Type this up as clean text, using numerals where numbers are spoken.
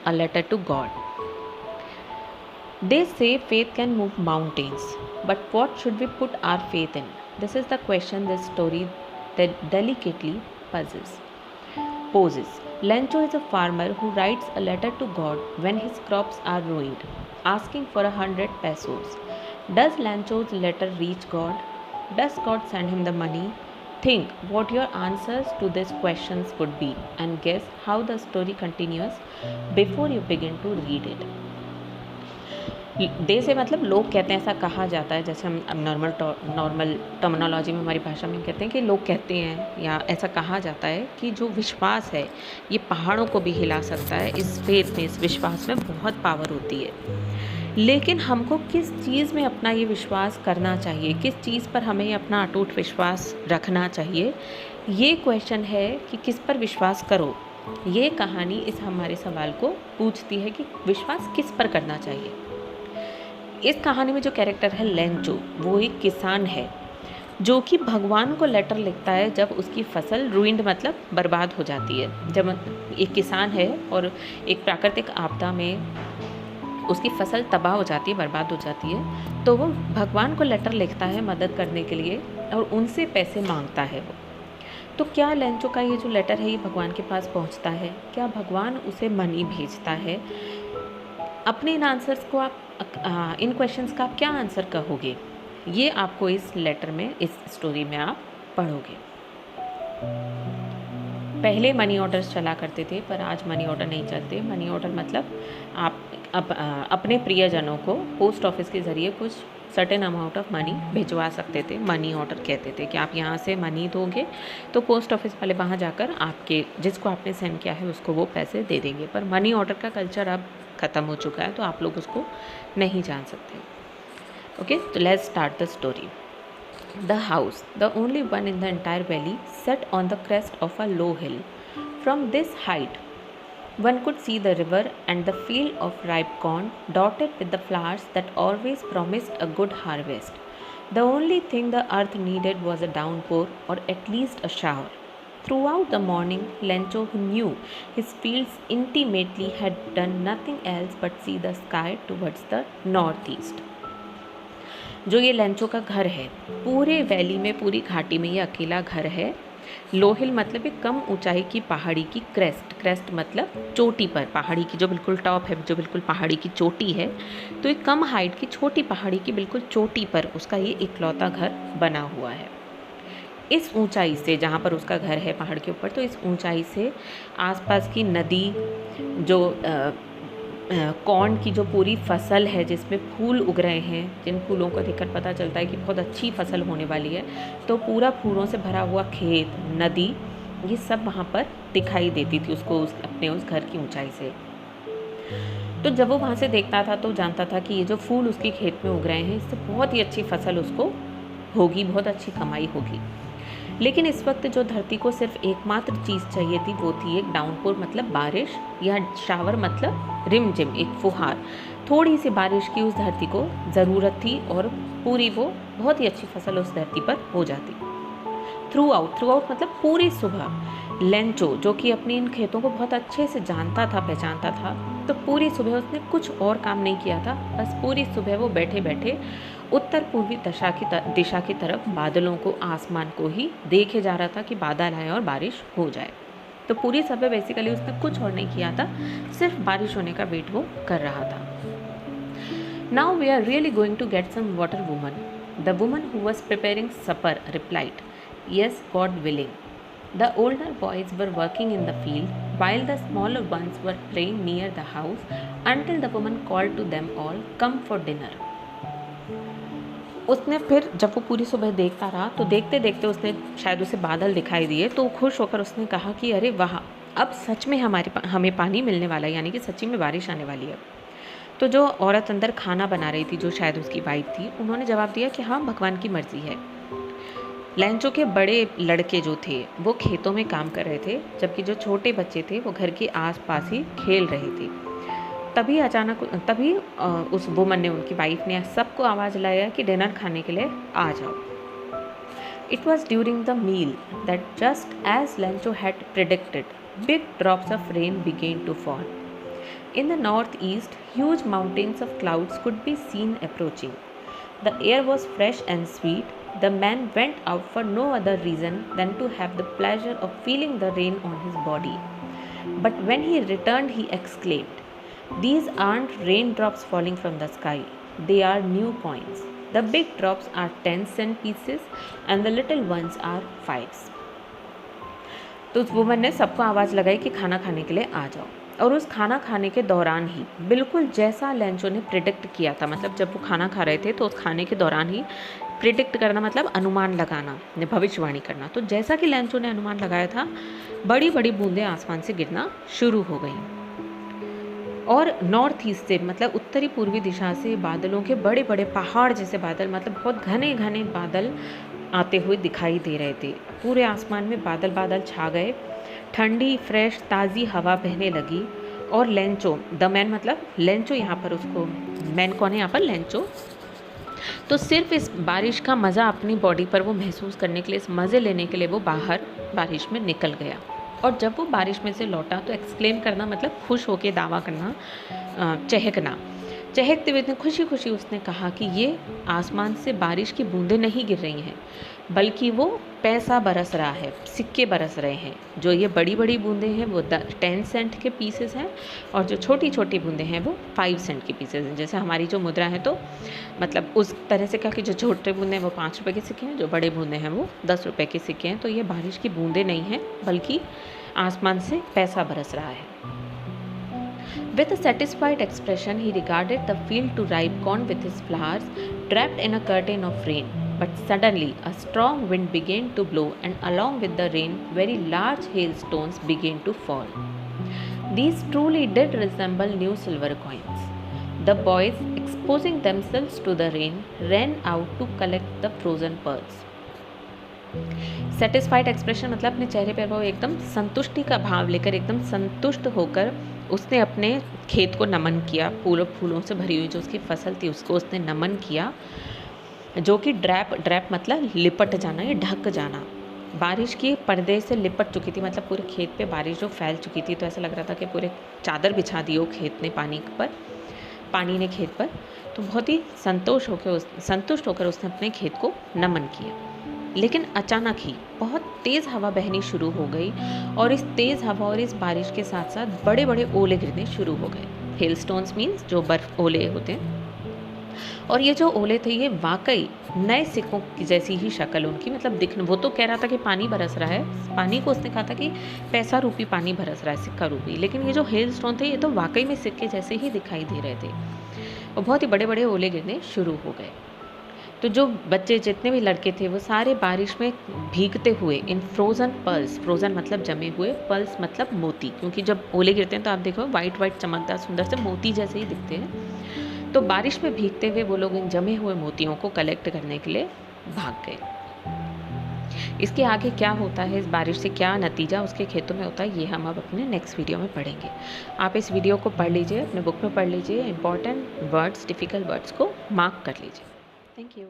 a letter to God. They say faith can move mountains, but what should we put our faith in? This is the question this story that delicately poses. Lencho is a farmer who writes a letter to God when his crops are ruined, asking for 100 pesos. Does Lencho's letter reach God? Does God send him the money? Think what your answers to these questions would be and guess how the story continues before you begin to read it. दे से मतलब लोग कहते हैं, ऐसा कहा जाता है, जैसे हम नॉर्मल टर्मिनोलॉजी में हमारी भाषा में कहते हैं कि लोग कहते हैं या ऐसा कहा जाता है कि जो विश्वास है ये पहाड़ों को भी हिला सकता है। इस फेथ में, इस विश्वास में बहुत पावर होती है। लेकिन हमको किस चीज़ में अपना ये विश्वास करना चाहिए, किस चीज़ पर हमें अपना अटूट विश्वास रखना चाहिए, ये क्वेश्चन है कि किस पर विश्वास करो। ये कहानी इस हमारे सवाल को पूछती है कि विश्वास किस पर करना चाहिए। इस कहानी में जो कैरेक्टर है लेंचो, वो एक किसान है जो कि भगवान को लेटर लिखता है जब उसकी फसल रुइंड मतलब बर्बाद हो जाती है। जब एक किसान है और एक प्राकृतिक आपदा में उसकी फसल तबाह हो जाती है, बर्बाद हो जाती है, तो वो भगवान को लेटर लिखता है मदद करने के लिए और उनसे पैसे मांगता है वो। तो क्या लेंचो का ये जो लेटर है ये भगवान के पास पहुंचता है? क्या भगवान उसे मनी भेजता है? अपने इन आंसर्स को आप इन क्वेश्चंस का आप क्या आंसर कहोगे, ये आपको इस लेटर में, इस स्टोरी में आप पढ़ोगे। पहले मनी ऑर्डर्स चला करते थे पर आज मनी ऑर्डर नहीं चलते। मनी ऑर्डर मतलब आप अपने प्रियजनों को पोस्ट ऑफिस के ज़रिए कुछ सर्टेन अमाउंट ऑफ मनी भिजवा सकते थे। मनी ऑर्डर कहते थे कि आप यहाँ से मनी दोगे तो पोस्ट ऑफिस वाले वहाँ जाकर आपके जिसको आपने सेंड किया है उसको वो पैसे दे देंगे। पर मनी ऑर्डर का कल्चर अब ख़त्म हो चुका है तो आप लोग उसको नहीं जान सकते। ओके, तो let's start the story. The house, the only one in the entire valley, sat on the crest of a low hill. From this height, one could see the river and the field of ripe corn dotted with the flowers that always promised a good harvest. The only thing the earth needed was a downpour or at least a shower. Throughout the morning, Lencho, who knew his fields intimately, had done nothing else but see the sky towards the northeast. जो ये Lencho का घर है, पूरे valley में, पूरी घाटी में ये अकेला घर है। लो हिल मतलब एक कम ऊंचाई की पहाड़ी की क्रेस्ट मतलब चोटी पर, पहाड़ी की जो बिल्कुल टॉप है, जो बिल्कुल पहाड़ी की चोटी है, तो एक कम हाइट की छोटी पहाड़ी की बिल्कुल चोटी पर उसका ये इकलौता घर बना हुआ है। इस ऊंचाई से, जहाँ पर उसका घर है पहाड़ के ऊपर, तो इस ऊंचाई से आसपास की नदी, जो कॉर्न की जो पूरी फसल है जिसमें फूल उग रहे हैं, जिन फूलों को देखकर पता चलता है कि बहुत अच्छी फसल होने वाली है, तो पूरा फूलों से भरा हुआ खेत, नदी, ये सब वहाँ पर दिखाई देती थी उसको अपने उस घर की ऊंचाई से। तो जब वो वहाँ से देखता था तो जानता था कि ये जो फूल उसके खेत में उग रहे हैं इससे बहुत ही अच्छी फसल उसको होगी, बहुत अच्छी कमाई होगी। लेकिन इस वक्त जो धरती को सिर्फ एकमात्र चीज़ चाहिए थी वो थी एक डाउनपोर मतलब बारिश, या शावर मतलब रिमझिम, एक फुहार। थोड़ी सी बारिश की उस धरती को ज़रूरत थी और पूरी वो बहुत ही अच्छी फसल उस धरती पर हो जाती। थ्रू आउट मतलब पूरी सुबह लेंचो, जो कि अपने इन खेतों को बहुत अच्छे से जानता था, पहचानता था, तो पूरी सुबह उसने कुछ और काम नहीं किया था। बस पूरी सुबह वो बैठे बैठे उत्तर पूर्वी दिशा की तरफ बादलों को, आसमान को ही देखे जा रहा था कि बादल आए और बारिश हो जाए। तो पूरी सुबह बेसिकली उसने कुछ और नहीं किया था, सिर्फ बारिश होने का वेट वो कर रहा था। Now we are really going to get some water woman. The woman who was preparing supper replied, yes, God willing. The older boys were working in the field while the smaller ones were playing near the house until the woman called to them all, come for dinner. उसने फिर जब वो पूरी सुबह देखता रहा तो देखते देखते उसने शायद उसे बादल दिखाई दिए, तो खुश होकर उसने कहा कि अरे वाह, अब सच में हमें पानी मिलने वाला है, यानी कि सच्ची में बारिश आने वाली है। तो जो औरत अंदर खाना बना रही थी, जो शायद उसकी वाइफ थी, उन्होंने जवाब दिया कि हाँ, भगवान की मर्जी है। लेंचो के बड़े लड़के जो थे वो खेतों में काम कर रहे थे, जबकि जो छोटे बच्चे थे वो घर के आसपास ही खेल रहे थे। तभी उस वुमन ने, उनकी वाइफ ने सबको आवाज़ लाया कि डिनर खाने के लिए आ जाओ। It was during the meal that just as Lencho had predicted, big drops of rain began to fall. In the northeast, huge mountains of clouds could be seen approaching. The air was fresh and sweet. The man went out for no other reason than to have the pleasure of feeling the rain on his body. But when he returned, he exclaimed, "These aren't raindrops falling from the sky. They are new coins. The big drops are 10-cent pieces and the little ones are 5s." तो उस woman ने सबको आवाज़ लगाई कि खाना खाने के लिए आ जाओ। और उस खाना खाने के दौरान ही बिल्कुल जैसा लेंचो ने प्रिडिक्ट किया था, मतलब जब वो खाना खा रहे थे तो उस खाने के दौरान ही प्रिडिक्ट करना मतलब अनुमान लगाना, भविष्यवाणी करना। तो जैसा कि लेंचो ने अनुमान लगाया था, बड़ी बड़ी बूंदें आसमान से गिरना शुरू हो गई। और नॉर्थ ईस्ट से मतलब उत्तरी पूर्वी दिशा से बादलों के बड़े बड़े पहाड़ जैसे बादल, मतलब बहुत घने घने बादल आते हुए दिखाई दे रहे थे। पूरे आसमान में बादल बादल छा गए, ठंडी फ्रेश ताज़ी हवा बहने लगी। और लेंचो द मैन, मतलब लेंचो यहाँ पर, उसको मैन कौन है यहाँ पर, लेंचो, तो सिर्फ इस बारिश का मज़ा अपनी बॉडी पर वो महसूस करने के लिए, इस मज़े लेने के लिए वो बाहर बारिश में निकल गया। और जब वो बारिश में से लौटा तो एक्सक्लेम करना मतलब खुश होकर दावा करना, चहकना। चहकते हुए इतने खुशी खुशी उसने कहा कि ये आसमान से बारिश की बूंदें नहीं गिर रही हैं, बल्कि वो पैसा बरस रहा है, सिक्के बरस रहे हैं। जो ये बड़ी बड़ी बूंदें हैं वो 10 सेंट के पीसेस हैं, और जो छोटी छोटी बूंदें हैं वो 5 सेंट के पीसेस हैं। जैसे हमारी जो मुद्रा है, तो मतलब उस तरह से कहा कि जो छोटे बूंदें हैं वो 5 रुपये के सिक्के हैं, जो बड़े बूंदें हैं वो 10 रुपये के सिक्के हैं। तो ये बारिश की बूंदें नहीं हैं, बल्कि आसमान से पैसा बरस रहा है। With a satisfied expression, he regarded the field to ripe corn with his flowers draped in a curtain of rain. But suddenly, a strong wind began to blow, and along with the rain, very large hailstones began to fall. These truly did resemble new silver coins. The boys, exposing themselves to the rain, ran out to collect the frozen pearls. Satisfied expression मतलब अपने चेहरे पर वो एकदम संतुष्टि का भाव लेकर, एकदम संतुष्ट होकर उसने अपने खेत को नमन किया। फूलों से भरी हुई जो उसकी फसल थी उसको उसने नमन किया, जो कि ड्रैप मतलब लिपट जाना या ढक जाना। बारिश की पर्दे से लिपट चुकी थी, मतलब पूरे खेत पे बारिश जो फैल चुकी थी, तो ऐसा लग रहा था कि पूरे चादर बिछा दी हो खेत ने, पानी ने खेत पर। तो बहुत ही संतुष्ट होकर उसने अपने खेत को नमन किया। लेकिन अचानक ही बहुत तेज़ हवा बहनी शुरू हो गई, और इस तेज़ हवा और इस बारिश के साथ साथ बड़े बड़े ओले गिरने शुरू हो गए। हेल स्टोन्स मीन्स जो बर्फ ओले होते हैं। और ये जो ओले थे ये वाकई नए सिक्कों की जैसी ही शक्ल उनकी, मतलब दिखने, वो तो कह रहा था कि पानी बरस रहा है, पानी को उसने कहा था कि पैसा रूपी पानी बरस रहा है, सिक्का रूपी। लेकिन ये जो हेल स्टोन थे ये तो वाकई में सिक्के जैसे ही दिखाई दे रहे थे, और बहुत ही बड़े बड़े ओले गिरने शुरू हो गए। तो जो बच्चे, जितने भी लड़के थे, वो सारे बारिश में भीगते हुए इन फ्रोज़न पर्ल्स, फ्रोज़न मतलब जमे हुए, पर्ल्स मतलब मोती, क्योंकि जब ओले गिरते हैं तो आप देखो वाइट वाइट चमकदार सुंदर से मोती जैसे ही दिखते हैं। तो बारिश में भीगते हुए वो लोग इन जमे हुए मोतियों को कलेक्ट करने के लिए भाग गए। इसके आगे क्या होता है, इस बारिश से क्या नतीजा उसके खेतों में होता है, ये हम अब अपने नेक्स्ट वीडियो में पढ़ेंगे। आप इस वीडियो को पढ़ लीजिए, अपने बुक में पढ़ लीजिए, इंपॉर्टेंट वर्ड्स, डिफ़िकल्ट वर्ड्स को मार्क कर लीजिए। Thank you.